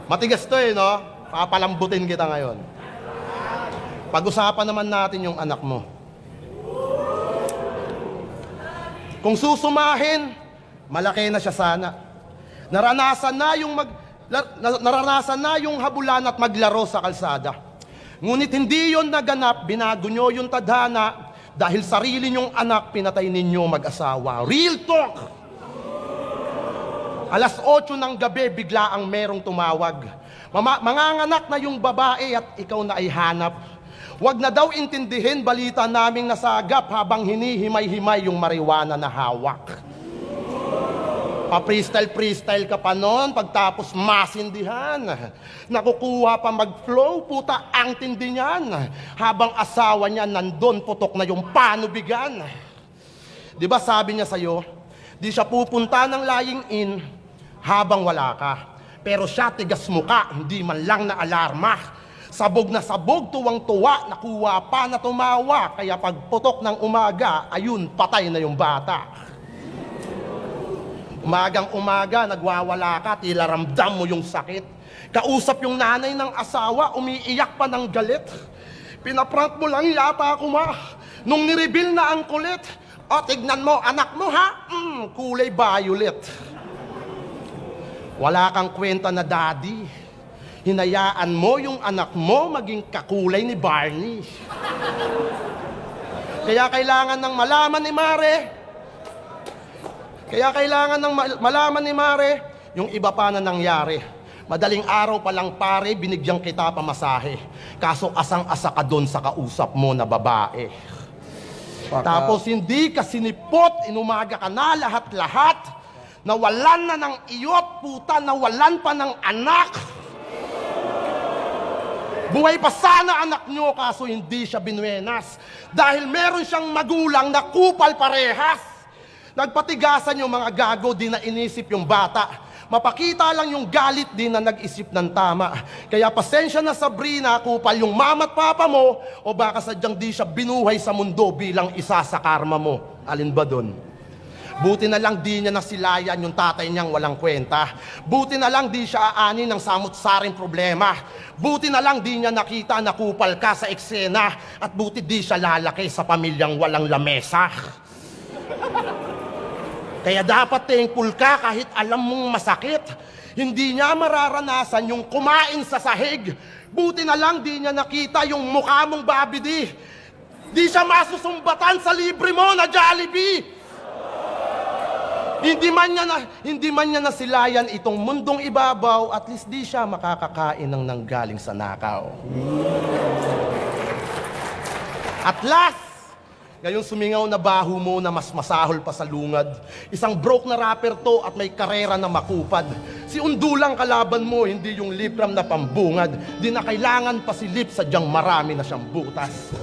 Matigas to eh, no? Papalambutin kita ngayon. Pag-usapan naman natin yung anak mo. Kung susumahin, malaki na siya sana. Naranasan na yung habulan at maglaro sa kalsada. Ngunit hindi yon naganap, binago nyo yung tadhana dahil sarili nyong anak pinatay ninyo mag-asawa. Real talk! Alas 8 ng gabi, bigla ang merong tumawag. Manganganak na yung babae at ikaw na ay hanap. Huwag na daw intindihin balita naming nasagap habang hinihimay-himay yung marijuana na hawak. Pa-freestyle ka pa noon, pagtapos masindihan. Nakukuha pa mag-flow, puta ang tindi niyan. Habang asawa niya nandun, putok na yung panubigan. Di ba sabi niya sa'yo, di siya pupunta ng lying in habang wala ka. Pero siya tigas muka, hindi man lang na alarma. Sabog na sabog, tuwang-tuwa, nakuha pa na tumawa. Kaya pagputok ng umaga, ayun, patay na yung bata. Umagang-umaga, nagwawala ka, tila ramdam mo yung sakit. Kausap yung nanay ng asawa, umiiyak pa ng galit. Pinaprank mo lang yata ako, ma. Nung nireveal na ang kulit, o tignan mo, anak mo ha, kulay violet. Wala kang kwenta na daddy. Hinayaan mo yung anak mo maging kakulay ni Barney. Kaya kailangan ng malaman ni Mare, yung iba pa na nangyari. Madaling araw pa lang pare, binigyan kita pamasahe. Kaso asang-asa ka doon sa kausap mo na babae. Tapos hindi ka sinipot, inumaga ka na lahat-lahat. Nawalan na ng iyot, puta, nawalan pa ng anak. Buhay pa sana anak nyo, kaso hindi siya binuenas. Dahil meron siyang magulang na kupal parehas. Nagpatigasan yung mga gago, di na inisip yung bata. Mapakita lang yung galit, di na nag-isip ng tama. Kaya pasensya na Sabrina, kupal yung mama at papa mo, o baka sadyang di siya binuhay sa mundo bilang isa sa karma mo. Alin ba dun? Buti na lang di niya nasilayan yung tatay niyang walang kwenta. Buti na lang di siya aani ng samut-saring problema. Buti na lang di niya nakita na kupal ka sa eksena. At buti di siya lalaki sa pamilyang walang lamesa. Kaya dapat thankful ka kahit alam mong masakit. Hindi niya mararanasan yung kumain sa sahig. Buti na lang di niya nakita yung mukha mong babidi. Di siya masusumbatan sa libre mo na Jollibee. Hindi man niya nasilayan itong mundong ibabaw, at least di siya makakakain ng nanggaling sa nakaw. At last, ngayong sumingaw na baho mo na mas masahol pa sa lungad. Isang broke na rapper to at may karera na makupad. Si Undulang kalaban mo, hindi yung lipram na pambungad. Di na kailangan pa silip, sadyang marami na siyang butas.